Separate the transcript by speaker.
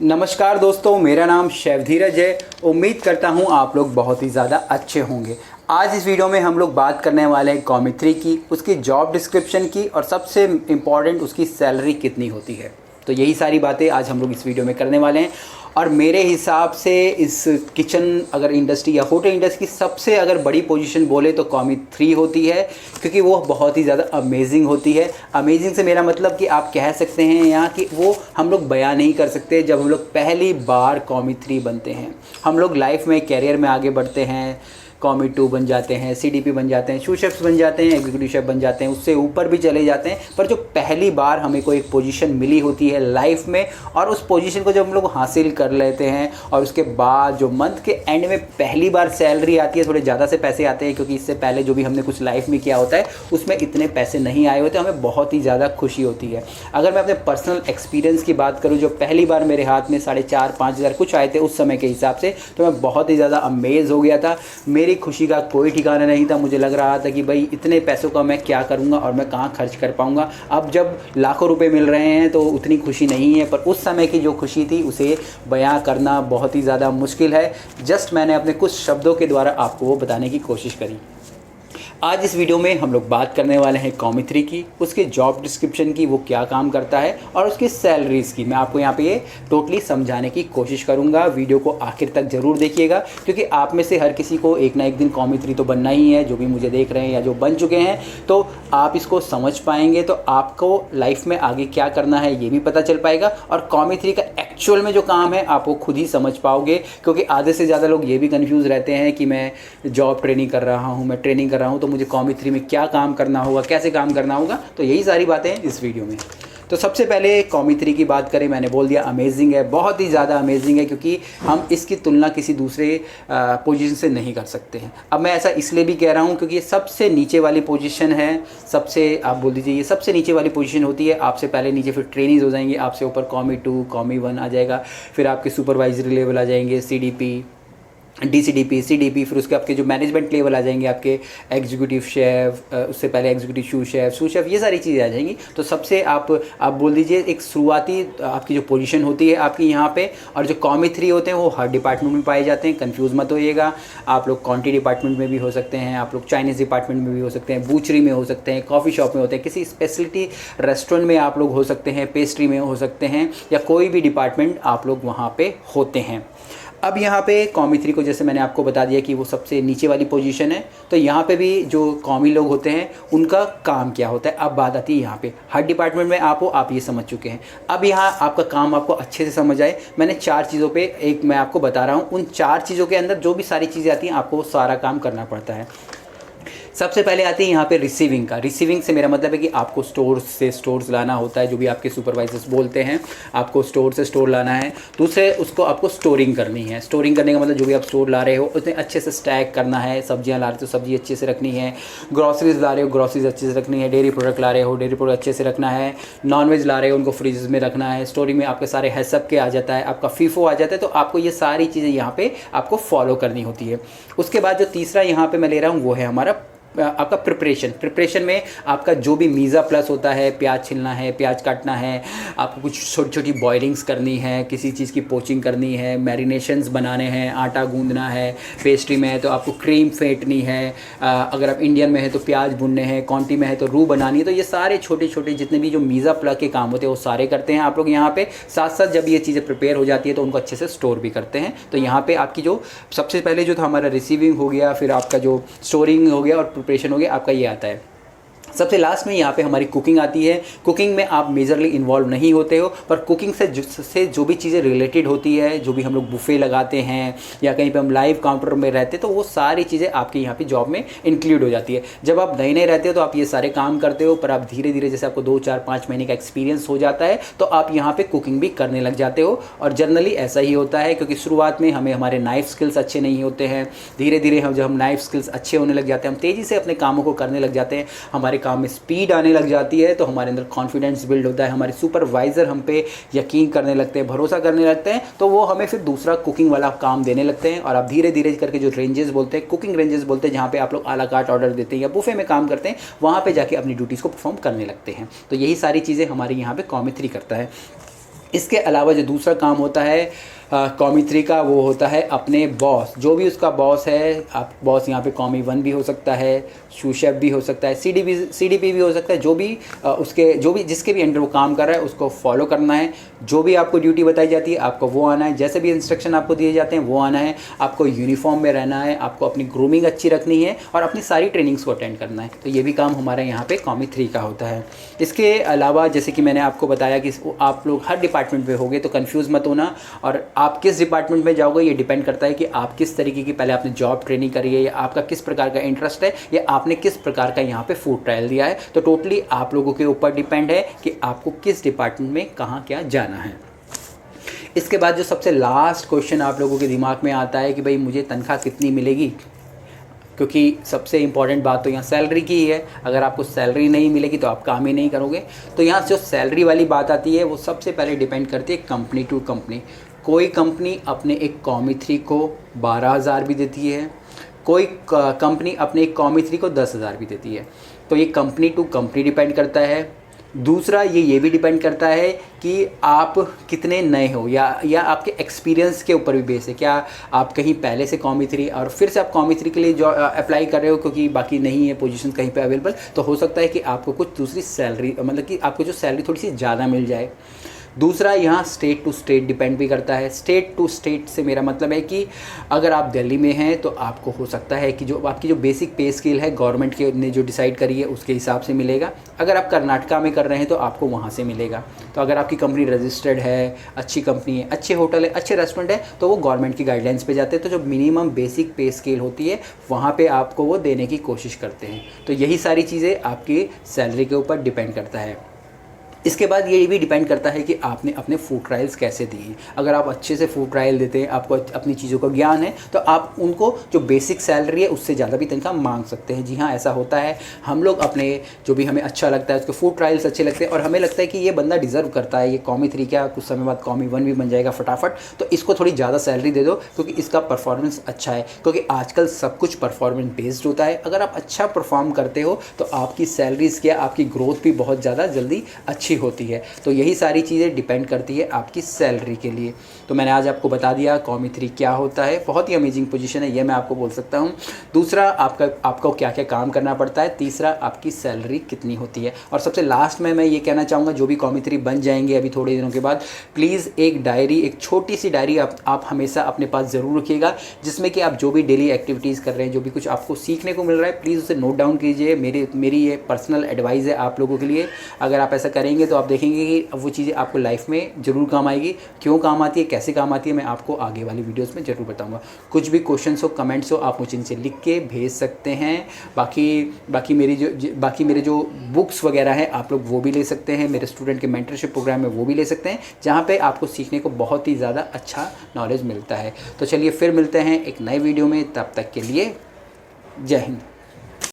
Speaker 1: नमस्कार दोस्तों, मेरा नाम शेफ धीरज है। उम्मीद करता हूँ आप लोग बहुत ही ज़्यादा अच्छे होंगे। आज इस वीडियो में हम लोग बात करने वाले हैं कॉमी 3 की, उसकी जॉब डिस्क्रिप्शन की और सबसे इम्पॉर्टेंट उसकी सैलरी कितनी होती है। तो यही सारी बातें आज हम लोग इस वीडियो में करने वाले हैं। और मेरे हिसाब से इस किचन अगर इंडस्ट्री या होटल इंडस्ट्री की सबसे अगर बड़ी पोजीशन बोले तो कॉमी 3 होती है, क्योंकि वो बहुत ही ज़्यादा अमेजिंग होती है। अमेजिंग से मेरा मतलब कि आप कह सकते हैं यहाँ कि वो हम लोग बयां नहीं कर सकते। जब हम लोग पहली बार कॉमी 3 बनते हैं, हम लोग लाइफ में कैरियर में आगे बढ़ते हैं, कॉमी 2 बन जाते हैं, सीडीपी बन जाते हैं, सूस शेफ्स बन जाते हैं, एग्जीक्यूटिव शेफ बन जाते हैं, उससे ऊपर भी चले जाते हैं। पर जो पहली बार हमें कोई एक पोजीशन मिली होती है लाइफ में, और उस पोजीशन को जब हम लोग हासिल कर लेते हैं और उसके बाद जो मंथ के एंड में पहली बार सैलरी आती है, थोड़े ज़्यादा से पैसे आते हैं, क्योंकि इससे पहले जो भी हमने कुछ लाइफ में किया होता है उसमें इतने पैसे नहीं आए होते, हमें बहुत ही ज़्यादा खुशी होती है। अगर मैं अपने पर्सनल एक्सपीरियंस की बात करूँ, जो पहली बार मेरे हाथ में 4,500-5 हज़ार कुछ आए थे उस समय के हिसाब से, तो मैं बहुत ही ज़्यादा अमेज़ हो गया था। मेरी खुशी का कोई ठिकाना नहीं था। मुझे लग रहा था कि भाई इतने पैसों का मैं क्या करूंगा और मैं कहाँ खर्च कर पाऊंगा। अब जब लाखों रुपए मिल रहे हैं तो उतनी खुशी नहीं है, पर उस समय की जो खुशी थी उसे बयां करना बहुत ही ज़्यादा मुश्किल है। जस्ट मैंने अपने कुछ शब्दों के द्वारा आपको वो बताने की कोशिश करी। आज इस वीडियो में हम लोग बात करने वाले हैं कॉमी 3 की, उसके जॉब डिस्क्रिप्शन की, वो क्या काम करता है, और उसकी सैलरीज़ की। मैं आपको यहाँ पे ये टोटली समझाने की कोशिश करूँगा। वीडियो को आखिर तक ज़रूर देखिएगा, क्योंकि आप में से हर किसी को एक ना एक दिन कॉमी 3 तो बनना ही है। जो भी मुझे देख रहे हैं या जो बन चुके हैं, तो आप इसको समझ पाएंगे तो आपको लाइफ में आगे क्या करना है ये भी पता चल पाएगा, और कॉमी 3 का एक्चुअल में जो काम है आप वो खुद ही समझ पाओगे। क्योंकि आधे से ज़्यादा लोग ये भी कन्फ्यूज़ रहते हैं कि मैं जॉब ट्रेनिंग कर रहा हूँ, मैं ट्रेनिंग कर रहा हूँ, तो मुझे कॉमी 3 में क्या काम करना होगा, कैसे काम करना होगा। तो यही सारी बातें हैं इस वीडियो में। तो सबसे पहले कॉमी 3 की बात करें, मैंने बोल दिया अमेजिंग है, बहुत ही ज़्यादा अमेजिंग है, क्योंकि हम इसकी तुलना किसी दूसरे पोजीशन से नहीं कर सकते हैं। अब मैं ऐसा इसलिए भी कह रहा हूँ क्योंकि ये सबसे नीचे वाली पोजीशन है। सबसे आप बोल दीजिए ये सबसे नीचे वाली पोजीशन होती है। आपसे पहले नीचे फिर ट्रेनीज हो जाएंगे, आपसे ऊपर कॉमी 2 कॉमी 1 आ जाएगा, फिर आपके सुपरवाइजरी लेवल आ जाएंगे, सीडीपी, डीसीडीपी, सीडीपी, फिर उसके आपके जो मैनेजमेंट लेवल आ जाएंगे, आपके एग्जीक्यूटिव शेफ, उससे पहले एग्जीक्यूटिव सूस शेफ, ये सारी चीज़ें आ जाएंगी। तो सबसे आप बोल दीजिए एक शुरुआती आपकी जो पोजीशन होती है आपकी यहाँ पे, और जो कॉमी 3 होते हैं वो हर डिपार्टमेंट में पाए जाते हैं। कंफ्यूज मत होइएगा। आप लोग क्वांटिटी डिपार्टमेंट में भी हो सकते हैं, आप लोग चाइनीज़ डिपार्टमेंट में भी हो सकते हैं, बूचरी में हो सकते हैं, कॉफ़ी शॉप में होते हैं, किसी स्पेशलिटी रेस्टोरेंट में आप लोग हो सकते हैं, पेस्ट्री में हो सकते हैं, या कोई भी डिपार्टमेंट आप लोग वहाँ पे होते हैं। अब यहाँ पे कॉमी 3 को जैसे मैंने आपको बता दिया कि वो सबसे नीचे वाली पोजीशन है, तो यहाँ पे भी जो कॉमी लोग होते हैं उनका काम क्या होता है। अब बात आती है यहाँ पे हर डिपार्टमेंट में आप हो, आप ये समझ चुके हैं। अब यहाँ आपका काम आपको अच्छे से समझ आए, मैंने 4 चीज़ों पे एक मैं आपको बता रहा हूँ। उन 4 चीज़ों के अंदर जो भी सारी चीज़ें आती हैं आपको वो सारा काम करना पड़ता है। सबसे पहले आती है यहाँ पे रिसीविंग का। रिसीविंग से मेरा मतलब है कि आपको स्टोर से स्टोर्स लाना होता है, जो भी आपके सुपरवाइजर्स बोलते हैं, आपको स्टोर से स्टोर लाना है। दूसरे उसको आपको स्टोरिंग करनी है। स्टोरिंग करने का मतलब जो भी आप स्टोर ला रहे हो उतने अच्छे से स्टैक करना है। सब्जियाँ ला रहे हो तो सब्जी अच्छे से रखनी है, ग्रॉसरीज ला रहे हो ग्रॉसरीज अच्छे से रखनी है, डेयरी प्रोडक्ट ला रहे हो डेयरी प्रोडक्ट अच्छे से रखना है, नॉनवेज ला रहे हो उनको फ्रीज में रखना है। स्टोरिंग में आपके सारे हैसअप के आ जाता है, आपका फीफो आ जाता है, तो आपको ये सारी चीज़ें यहाँ पे आपको फॉलो करनी होती है। उसके बाद जो तीसरा यहाँ पे मैं ले रहा हूँ वो है हमारा आपका प्रिपरेशन में आपका जो भी मीज़ा प्लस होता है, प्याज छिलना है, प्याज काटना है, आपको कुछ छोटी छोटी बॉयलिंग्स करनी है, किसी चीज़ की पोचिंग करनी है, मैरिनेशंस बनाने हैं, आटा गूंदना है, पेस्ट्री में है तो आपको क्रीम फेंटनी है, अगर आप इंडियन में है तो प्याज भुनने हैं, कॉन्टी में है तो रू बनानी है। तो ये सारे छोटे छोटे जितने भी जो मीज़ा प्लस के काम होते हैं वो सारे करते हैं आप लोग यहाँ पे। साथ साथ जब ये चीज़ें प्रिपेयर हो जाती है तो उनको अच्छे से स्टोर भी करते हैं। तो यहाँ पे आपकी जो सबसे पहले जो था हमारा रिसीविंग हो गया, फिर आपका जो स्टोरिंग हो गया और प्रिपरेशन हो गया, आपका ये आता है। सबसे लास्ट में यहाँ पे हमारी कुकिंग आती है। कुकिंग में आप मेजरली इन्वॉल्व नहीं होते हो, पर कुकिंग से जो भी चीज़ें रिलेटेड होती है, जो भी हम लोग बुफे लगाते हैं या कहीं पे हम लाइव काउंटर में रहते हैं, तो वो सारी चीज़ें आपके यहाँ पे जॉब में इंक्लूड हो जाती है। जब आप नए नए रहते हो तो आप ये सारे काम करते हो, पर आप धीरे धीरे जैसे आपको 2, 4, 5 महीने का एक्सपीरियंस हो जाता है तो आप यहाँ पर कुकिंग भी करने लग जाते हो। और जनरली ऐसा ही होता है, क्योंकि शुरुआत में हमें हमारे नाइफ स्किल्स अच्छे नहीं होते हैं। धीरे धीरे जब हम नाइफ स्किल्स अच्छे होने लग जाते हैं, हम तेज़ी से अपने कामों को करने लग जाते हैं, हमारे काम में स्पीड आने लग जाती है, तो हमारे अंदर कॉन्फिडेंस बिल्ड होता है, हमारे सुपरवाइज़र हम पे यकीन करने लगते हैं, भरोसा करने लगते हैं, तो वो हमें फिर दूसरा कुकिंग वाला काम देने लगते हैं। और आप धीरे धीरे करके जो रेंजेस बोलते हैं, कुकिंग रेंजेस बोलते हैं, जहाँ पे आप लोग आ ला कार्ट ऑर्डर देते हैं या बुफे में काम करते हैं, वहाँ पे जाके अपनी ड्यूटीज़ को परफॉर्म करने लगते हैं। तो यही सारी चीज़ें हमारी यहाँ पे कॉमी 3 करता है। इसके अलावा जो दूसरा काम होता है कॉमी 3 का, वो होता है अपने बॉस, जो भी उसका बॉस है। आप बॉस यहाँ पे कॉमी 1 भी हो सकता है, शू शेफ भी हो सकता है, सीडीपी भी हो सकता है। जो भी जिसके भी अंडर वो काम कर रहा है उसको फॉलो करना है। जो भी आपको ड्यूटी बताई जाती है आपको वो आना है, जैसे भी इंस्ट्रक्शन आपको दिए जाते हैं वो आना है। आपको यूनिफॉर्म में रहना है, आपको अपनी ग्रूमिंग अच्छी रखनी है और अपनी सारी ट्रेनिंग्स को अटेंड करना है। तो ये भी काम हमारे यहाँ पे कॉमी 3 का होता है। इसके अलावा जैसे कि मैंने आपको बताया कि आप लोग हर डिपार्टमेंट में होंगे, तो कन्फ्यूज़ मत होना। और आप किस डिपार्टमेंट में जाओगे ये डिपेंड करता है कि आप किस तरीके की पहले आपने जॉब ट्रेनिंग करी है, या आपका किस प्रकार का इंटरेस्ट है, या आपने किस प्रकार का यहाँ पे फूड ट्रायल दिया है। तो टोटली आप लोगों के ऊपर डिपेंड है कि आपको किस डिपार्टमेंट में कहाँ क्या जाना है। इसके बाद जो सबसे लास्ट क्वेश्चन आप लोगों के दिमाग में आता है कि भाई मुझे तनख्वाह कितनी मिलेगी, क्योंकि सबसे इम्पॉर्टेंट बात तो यहाँ सैलरी की ही है। अगर आपको सैलरी नहीं मिलेगी तो आप काम ही नहीं करोगे। तो यहाँ जो सैलरी वाली बात आती है वो सबसे पहले डिपेंड करती है कंपनी टू कंपनी। कोई कंपनी अपने एक कॉमी 3 को 12,000 भी देती है, कोई कंपनी अपने एक कॉमी 3 को 10,000 भी देती है। तो ये कंपनी टू कंपनी डिपेंड करता है। दूसरा ये भी डिपेंड करता है कि आप कितने नए हो, या आपके एक्सपीरियंस के ऊपर भी बेस है। क्या आप कहीं पहले से कॉमी 3 और फिर से आप कॉमी 3 के लिए जो अप्लाई कर रहे हो क्योंकि बाकी नहीं है पोजीशन कहीं पे अवेलेबल, तो हो सकता है कि आपको कुछ दूसरी सैलरी, मतलब कि आपको जो सैलरी थोड़ी सी ज़्यादा मिल जाए। दूसरा यहाँ स्टेट टू स्टेट डिपेंड भी करता है। स्टेट टू स्टेट से मेरा मतलब है कि अगर आप दिल्ली में हैं तो आपको हो सकता है कि जो आपकी जो बेसिक पे स्केल है गवर्नमेंट के ने जो डिसाइड करी है उसके हिसाब से मिलेगा। अगर आप कर्नाटका में कर रहे हैं तो आपको वहाँ से मिलेगा। तो अगर आपकी कंपनी रजिस्टर्ड है, अच्छी कंपनी है, अच्छे होटल है, अच्छे रेस्टोरेंट है, तो वो गवर्नमेंट की गाइडलाइंस पे जाते हैं। तो जो मिनिमम बेसिक पे स्केल होती है वहाँ पे आपको वो देने की कोशिश करते हैं। तो यही सारी चीज़ें आपकी सैलरी के ऊपर डिपेंड करता है। इसके बाद ये भी डिपेंड करता है कि आपने अपने फूड ट्रायल्स कैसे दिए। अगर आप अच्छे से फूड ट्रायल देते हैं, आपको अपनी चीज़ों का ज्ञान है, तो आप उनको जो बेसिक सैलरी है उससे ज़्यादा भी तनख्वाह मांग सकते हैं। जी हाँ, ऐसा होता है। हम लोग अपने जो भी हमें अच्छा लगता है उसके फूड ट्रायल्स अच्छे लगते हैं और हमें लगता है कि ये बंदा डिज़र्व करता है, ये कॉमी 3 क्या कुछ समय बाद कॉमी 1 भी बन जाएगा फटाफट, तो इसको थोड़ी ज़्यादा सैलरी दे दो क्योंकि इसका परफॉर्मेंस अच्छा है। क्योंकि आजकल सब कुछ परफॉर्मेंस बेस्ड होता है। अगर आप अच्छा परफॉर्म करते हो तो आपकी सैलरीज़ क्या, आपकी ग्रोथ भी बहुत ज़्यादा जल्दी अच्छी होती है। तो यही सारी चीज़ें डिपेंड करती है आपकी सैलरी के लिए। तो मैंने आज आपको बता दिया कॉमी 3 क्या होता है। बहुत ही अमेजिंग पोजीशन है, ये मैं आपको बोल सकता हूँ। दूसरा आपको क्या क्या काम करना पड़ता है। तीसरा आपकी सैलरी कितनी होती है। और सबसे लास्ट में मैं ये कहना चाहूँगा, जो भी कॉमी 3 बन जाएंगे अभी थोड़े दिनों के बाद, प्लीज़ एक डायरी, एक छोटी सी डायरी आप हमेशा अपने पास ज़रूर रखिएगा, जिसमें कि आप जो भी डेली एक्टिविटीज़ कर रहे हैं, जो भी कुछ आपको सीखने को मिल रहा है, प्लीज़ उसे नोट डाउन कीजिए। मेरी ये पर्सनल एडवाइस है आप लोगों के लिए। अगर आप ऐसा करेंगे तो आप देखेंगे कि वो चीज़ें आपको लाइफ में ज़रूर काम आएगी। क्यों काम आती है, कैसे काम आती है, मैं आपको आगे वाली वीडियोस में ज़रूर बताऊंगा। कुछ भी क्वेश्चंस हो, कमेंट्स हो, आप मुझे इनसे लिख के भेज सकते हैं। बाकी मेरे जो बुक्स वगैरह हैं आप लोग वो भी ले सकते हैं। मेरे स्टूडेंट के मेंटरशिप प्रोग्राम में वो भी ले सकते हैं, जहाँ पर आपको सीखने को बहुत ही ज़्यादा अच्छा नॉलेज मिलता है। तो चलिए फिर मिलते हैं एक नए वीडियो में, तब तक के लिए जय हिंद।